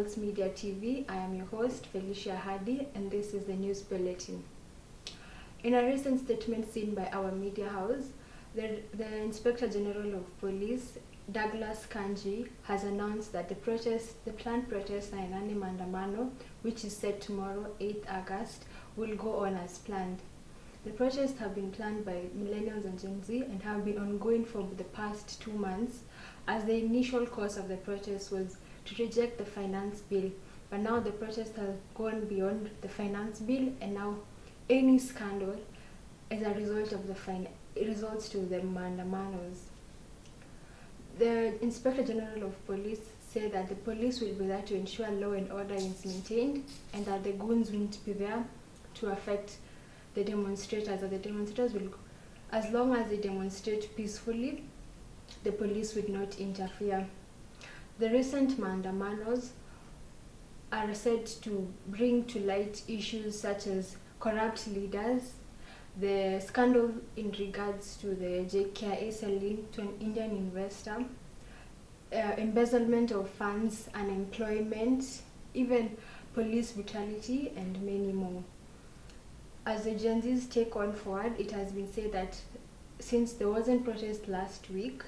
Pulse Media TV. I am your host, Felicia Hadi, and this is the News Bulletin. In a recent statement seen by our media house, the Inspector General of Police, Douglas Kanji, has announced that the planned protest Nainani Maandamano, which is set tomorrow, 8th August, will go on as planned. The protests have been planned by millennials and Gen Z and have been ongoing for the past 2 months, as the initial cause of the protest was to reject the finance bill. But now the protest has gone beyond the finance bill, and now any scandal as a result of results to the Maandamanos. The Inspector General of Police said that the police will be there to ensure law and order is maintained, and that the goons won't be there to affect the demonstrators. That the demonstrators will, as long as they demonstrate peacefully, the police would not interfere. The recent Maandamanos are said to bring to light issues such as corrupt leaders, the scandal in regards to the JKIA selling to an Indian investor, embezzlement of funds, unemployment, even police brutality, and many more. As the Gen Zs take on forward, it has been said that since there wasn't protest last week,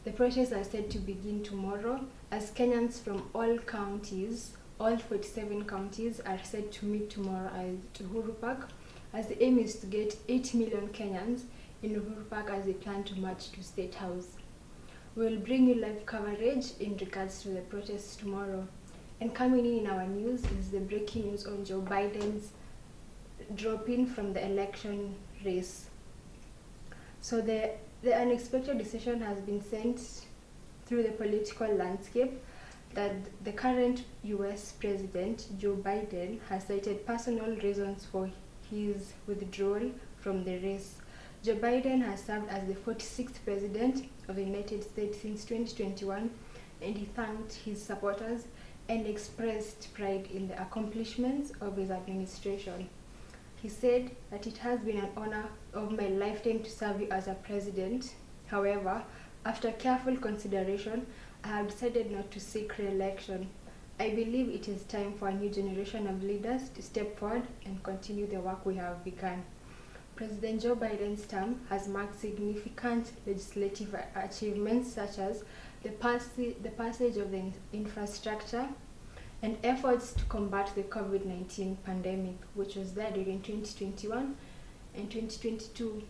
the protests are set to begin tomorrow, as Kenyans from all counties, all 47 counties, are set to meet tomorrow at Uhuru Park, as the aim is to get 8 million Kenyans in Uhuru Park as they plan to march to State House. We will bring you live coverage in regards to the protests tomorrow. And coming in our news is the breaking news on Joe Biden's dropping from the election race. So the unexpected decision has been sent through the political landscape that the current US President, Joe Biden, has cited personal reasons for his withdrawal from the race. Joe Biden has served as the 46th President of the United States since 2021, and he thanked his supporters and expressed pride in the accomplishments of his administration. He said that it has been an honor of my lifetime to serve you as a president. However, after careful consideration, I have decided not to seek re-election. I believe it is time for a new generation of leaders to step forward and continue the work we have begun. President Joe Biden's term has marked significant legislative achievements, such as the passage of the infrastructure and efforts to combat the COVID-19 pandemic, which was there during 2021 and 2022.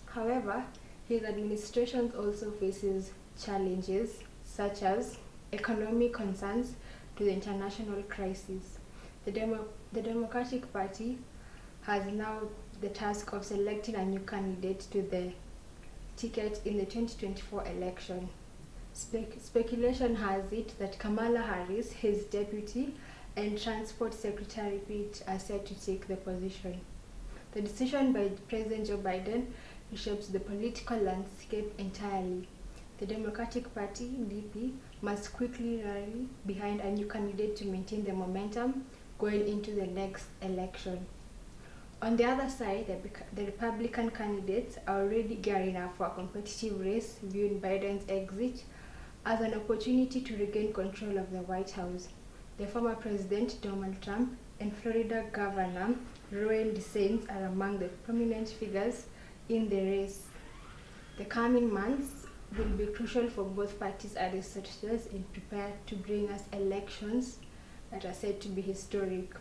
However, his administration also faces challenges such as economic concerns to the international crisis. The Democratic Party has now the task of selecting a new candidate to the ticket in the 2024 election. Speculation has it that Kamala Harris, his deputy, and Transport Secretary Pete are set to take the position. The decision by President Joe Biden reshapes the political landscape entirely. The Democratic Party, DP, must quickly rally behind a new candidate to maintain the momentum going into the next election. On the other side, the Republican candidates are already gearing up for a competitive race, viewing Biden's exit as an opportunity to regain control of the White House. The former President Donald Trump and Florida Governor Ron DeSantis are among the prominent figures in the race. The coming months will be crucial for both parties as they strategize and prepare to bring us elections that are said to be historic.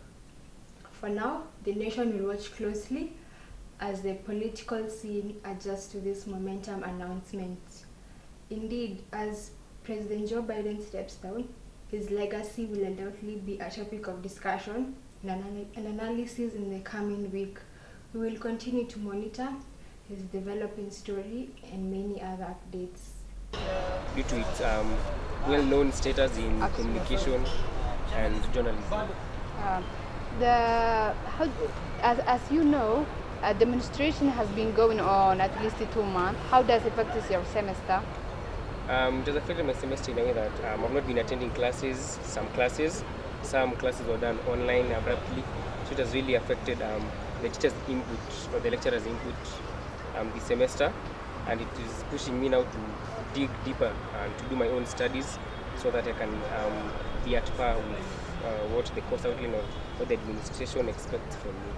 For now, the nation will watch closely as the political scene adjusts to this momentum announcement. Indeed, as President Joe Biden steps down, his legacy will undoubtedly be a topic of discussion and analysis in the coming week. We will continue to monitor his developing story and many other updates. Due to its well-known status in communication and journalism. As you know, a demonstration has been going on at least 2 months. How does it affect your semester? It has affected my semester in a way that I've not been attending classes. Some classes were done online abruptly, so it has really affected the teacher's input or the lecturer's input this semester, and it is pushing me now to dig deeper and to do my own studies so that I can be at par with what the course outline or what the administration expects from me.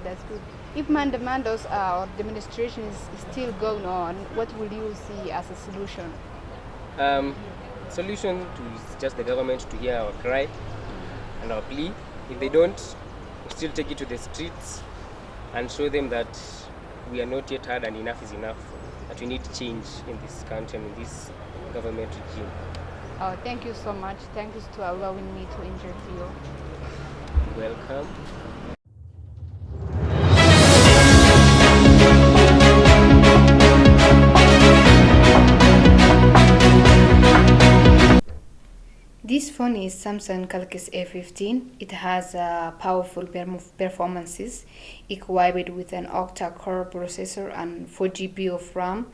That's good. If mandamandos or demonstration is still going on, what will you see as a solution? Solution to is just the government to hear our cry and our plea. If they don't, we still take it to the streets and show them that we are not yet heard and enough is enough, that we need change in this country and in this government regime. Thank you so much. Thank you for allowing me to interview. Welcome. This phone is Samsung Galaxy A15. It has powerful performances equipped with an octa-core processor and 4 GB of RAM.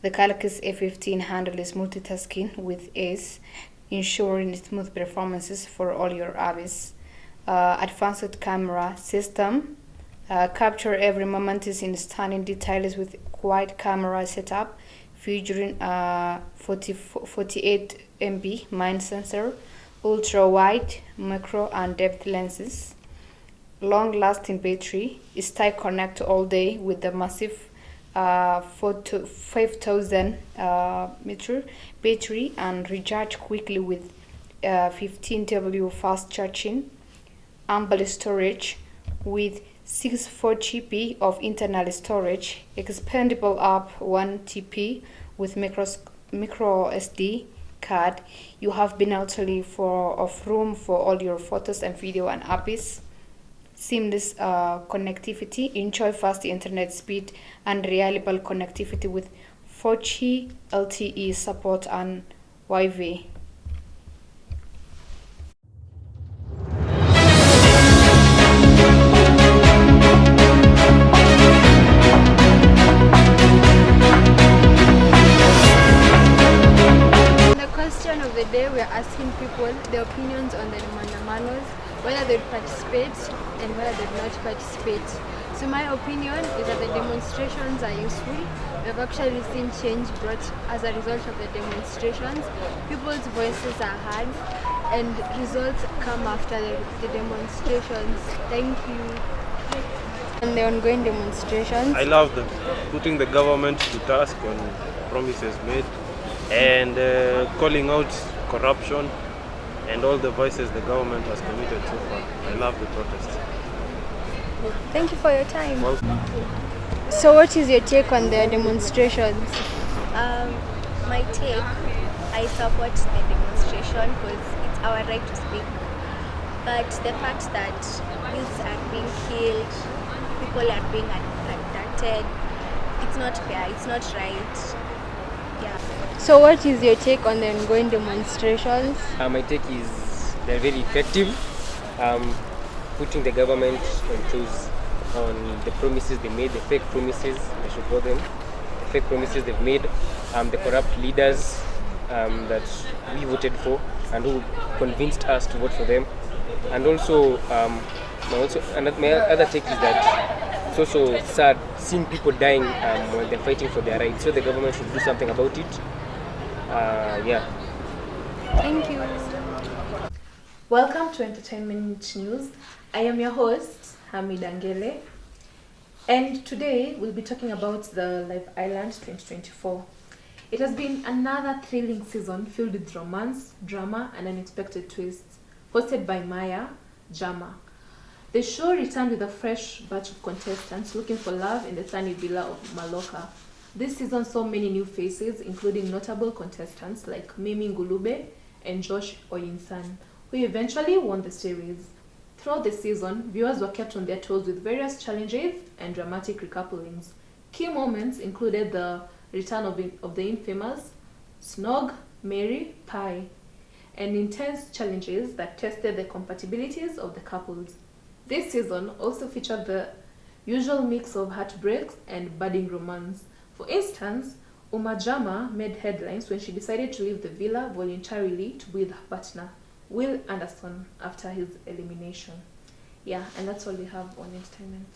The Galaxy A15 handles multitasking with ease, ensuring smooth performances for all your apps. Advanced camera system capture every moment in stunning details with wide camera setup featuring 48 MP main sensor, ultra wide, macro and depth lenses, long lasting battery, stay connect all day with the massive 5000 mAh battery and recharge quickly with 15W fast charging, ample storage with 64 GB of internal storage, expandable up 1 TB with micro SD card. You have been actually of room for all your photos and video and apps. Seamless connectivity, enjoy fast internet speed and reliable connectivity with 4G LTE support and Wi-Fi. Of the day, we are asking people their opinions on the Mandamanos, whether they participate and whether they do not participate. So my opinion is that the demonstrations are useful. We have actually seen change brought as a result of the demonstrations. People's voices are heard and results come after the demonstrations. Thank you. And the ongoing demonstrations. I love them, putting the government to task on promises made and calling out corruption and all the vices the government has committed so far. I love the protests. Thank you for your time. Welcome. So what is your take on the demonstrations? My take, I support the demonstration because it's our right to speak. But the fact that youths are being killed, people are being abducted, it's not fair, it's not right. Yeah. So what is your take on the ongoing demonstrations? My take is they're very effective, putting the government on toes on the promises they made, the fake promises, I should call them, the fake promises they've made, the corrupt leaders that we voted for and who convinced us to vote for them. And also, my other take is that it's also sad seeing people dying when they're fighting for their rights. So the government should do something about it. Yeah. Thank you. Welcome to Entertainment News. I am your host, Hamid Angele. And today we'll be talking about the Live Island 2024. It has been another thrilling season filled with romance, drama, and unexpected twists. Hosted by Maya Jama. The show returned with a fresh batch of contestants looking for love in the sunny villa of Maloka. This season saw many new faces, including notable contestants like Mimi Ngulube and Josh Oyinsan, who eventually won the series. Throughout the season, viewers were kept on their toes with various challenges and dramatic recouplings. Key moments included the return of the infamous Snog, Mary, Pie, and intense challenges that tested the compatibilities of the couples. This season also featured the usual mix of heartbreaks and budding romance. For instance, Umajama made headlines when she decided to leave the villa voluntarily to be with her partner, Will Anderson, after his elimination. Yeah, and that's all we have on entertainment.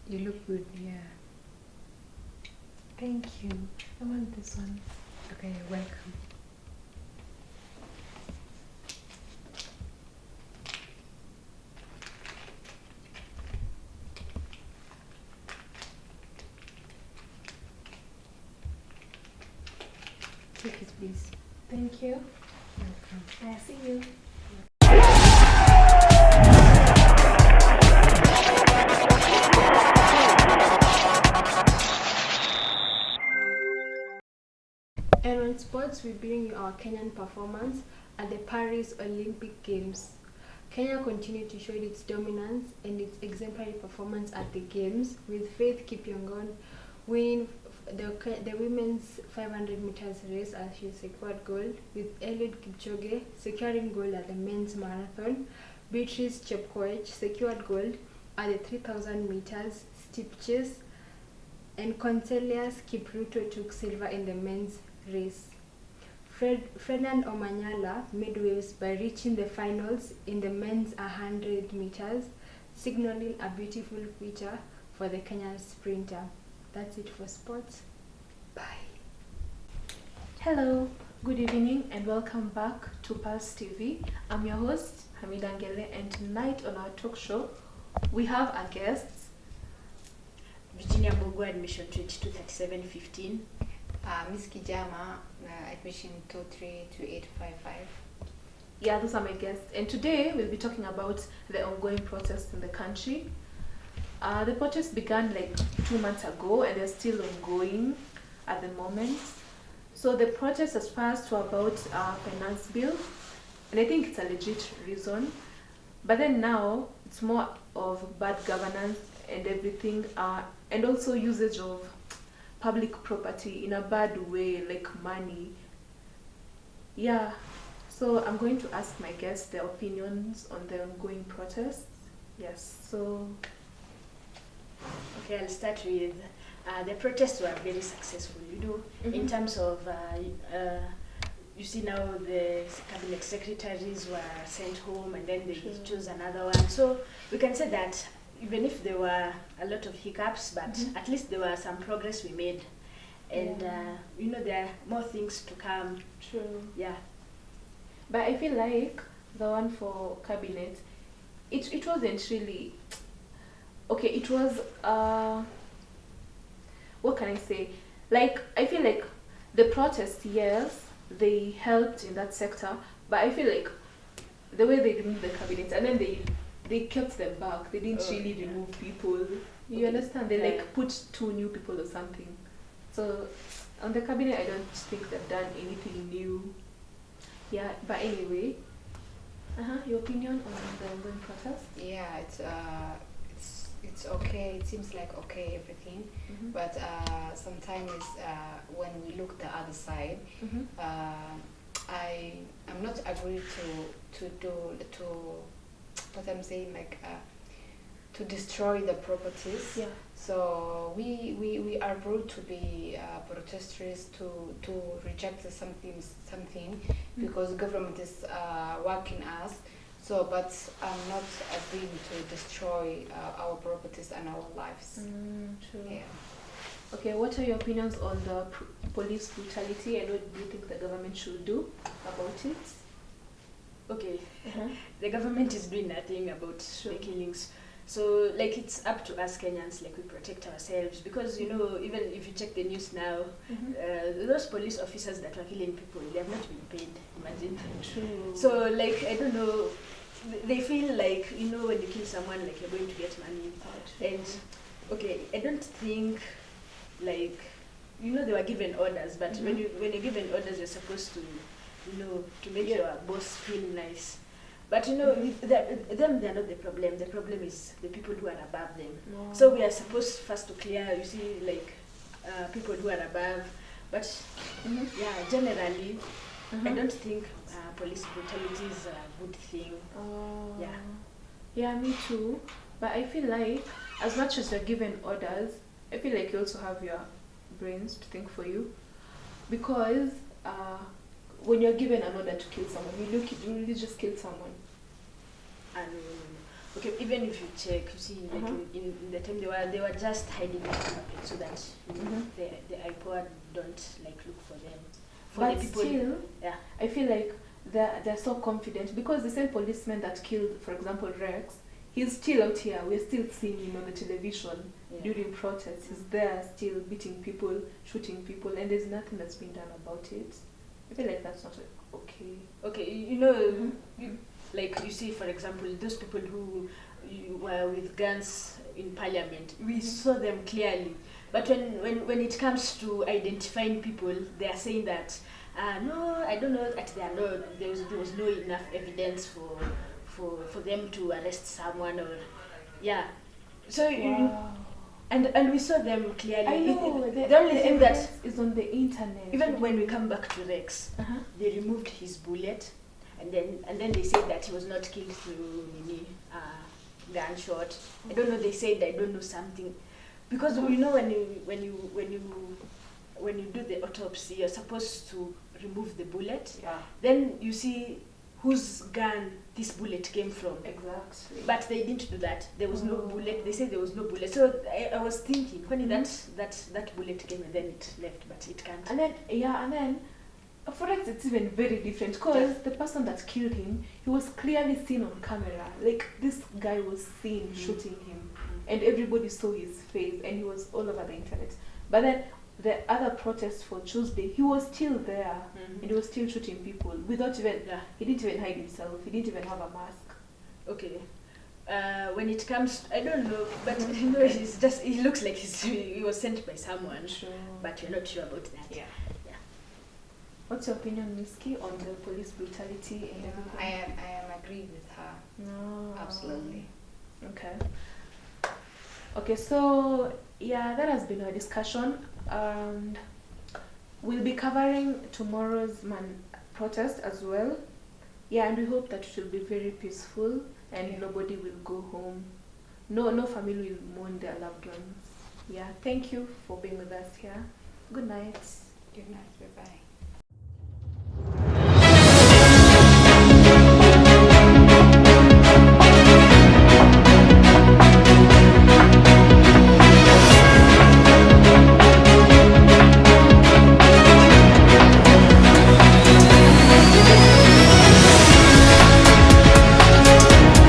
You look good, yeah. Thank you. I want this one. Okay, you're welcome. Take it, please. Thank you. Welcome. I see you. And on sports, we bring you our Kenyan performance at the Paris Olympic Games. Kenya continued to show its dominance and its exemplary performance at the Games, with Faith Kipyegon winning the women's 500 meters race as she secured gold, with Eliud Kipchoge securing gold at the men's marathon. Beatrice Chepkoech secured gold at the 3,000 meters steeplechase, and Conselius Kipruto took silver in the men's race. Ferdinand Omanyala made waves by reaching the finals in the men's 100 meters, signaling a beautiful future for the Kenyan sprinter. That's it for sports. Bye. Hello, good evening, and welcome back to Pulse TV. I'm your host, Hamida Ngele, and tonight on our talk show, we have our guests. Virginia Bogo, admission 223715. Miss Kijama, admission 232855. Yeah, those are my guests. And today we'll be talking about the ongoing protests in the country. The protests began like 2 months ago and they're still ongoing at the moment. So the protest as far as to about finance bill, and I think it's a legit reason. But then now it's more of bad governance and everything, and also usage of public property in a bad way, like money. Yeah, so I'm going to ask my guests their opinions on the ongoing protests. Yes, so Okay, I'll start with the protests were very successful, in terms of, you see now the cabinet secretaries were sent home and then they chose another one. So we can say that even if there were a lot of hiccups, but at least there were some progress we made. And, there are more things to come. True. Yeah. But I feel like the one for cabinet, it wasn't really okay. It was what can I say? Like, I feel like the protests, yes, they helped in that sector, but I feel like the way they removed the cabinet and then they kept them back. They didn't really remove people. You understand? They like put 2 new people or something. So on the cabinet, I don't think they've done anything new. Yeah, but anyway, your opinion on the ongoing protest? Yeah, it's okay. It seems like okay everything, but sometimes when we look the other side, I'm not agree to what I'm saying, like to destroy the properties. Yeah. So we are brought to be protesters to reject something because government is working us. So, but I'm not agreeing to destroy our properties and our lives. True. Yeah. Okay, what are your opinions on the police brutality and what do you think the government should do about it? Okay. The government is doing nothing about the killings. So, like, it's up to us Kenyans, like, we protect ourselves. Because, even if you check the news now, those police officers that were killing people, they have not been paid, imagine. True. So, like, I don't know, they feel like, when you kill someone, like, you're going to get money. And, okay, I don't think, like, they were given orders, but when you're given orders, you're supposed to, to make your boss feel nice. But they're not the problem. The problem is the people who are above them. No. So we are supposed first to clear, like, people who are above. But generally, I don't think police brutality is a good thing. Yeah, me too. But I feel like as much as you're given orders, I feel like you also have your brains to think for you, because when you're given an order to kill someone, you really just kill someone. And Okay, even if you check, you see, like in the time they were just hiding the fingerprints so that the IPOA don't like look for them. For But the people, still, yeah. I feel like they're so confident because the same policeman that killed, for example, Rex, he's still out here. We're still seeing him on the television during protests. He's there still beating people, shooting people, and there's nothing that's been done about it. I feel like that's not okay. Okay, you know, like you see, for example, those people who were with guns in parliament, we saw them clearly. But when it comes to identifying people, they are saying that, no, I don't know that there was no enough evidence for them to arrest someone, or So and we saw them clearly. I know. The only thing that is on the internet. even when we come back to Rex, they removed his bullet, and then they said that he was not killed through gunshot. I don't know. They said I don't know something, because you know when you do the autopsy, you're supposed to remove the bullet. Yeah. Then you see whose gun this bullet came from. Exactly. But they didn't do that. There was no bullet. They said there was no bullet. So I was thinking when that bullet came and then it left, but it can't. And then for us it's even very different because the person that killed him, he was clearly seen on camera. Like this guy was seen shooting him, and everybody saw his face, and he was all over the internet. But then the other protest for Tuesday, he was still there, and he was still shooting people without even. He didn't even hide himself. He didn't even have a mask. Okay. When it comes, I don't know, but you know, it's just he looks like he was sent by someone. Sure. But you're not sure about that. Yeah. What's your opinion, Miski, on the police brutality and everything? I am agree with her. No. Absolutely. Okay. Okay, so that has been our discussion, and we'll be covering tomorrow's protest as well. And we hope that it will be very peaceful and nobody will go home. No family will mourn their loved ones. Thank you for being with us here. Good night. Good night.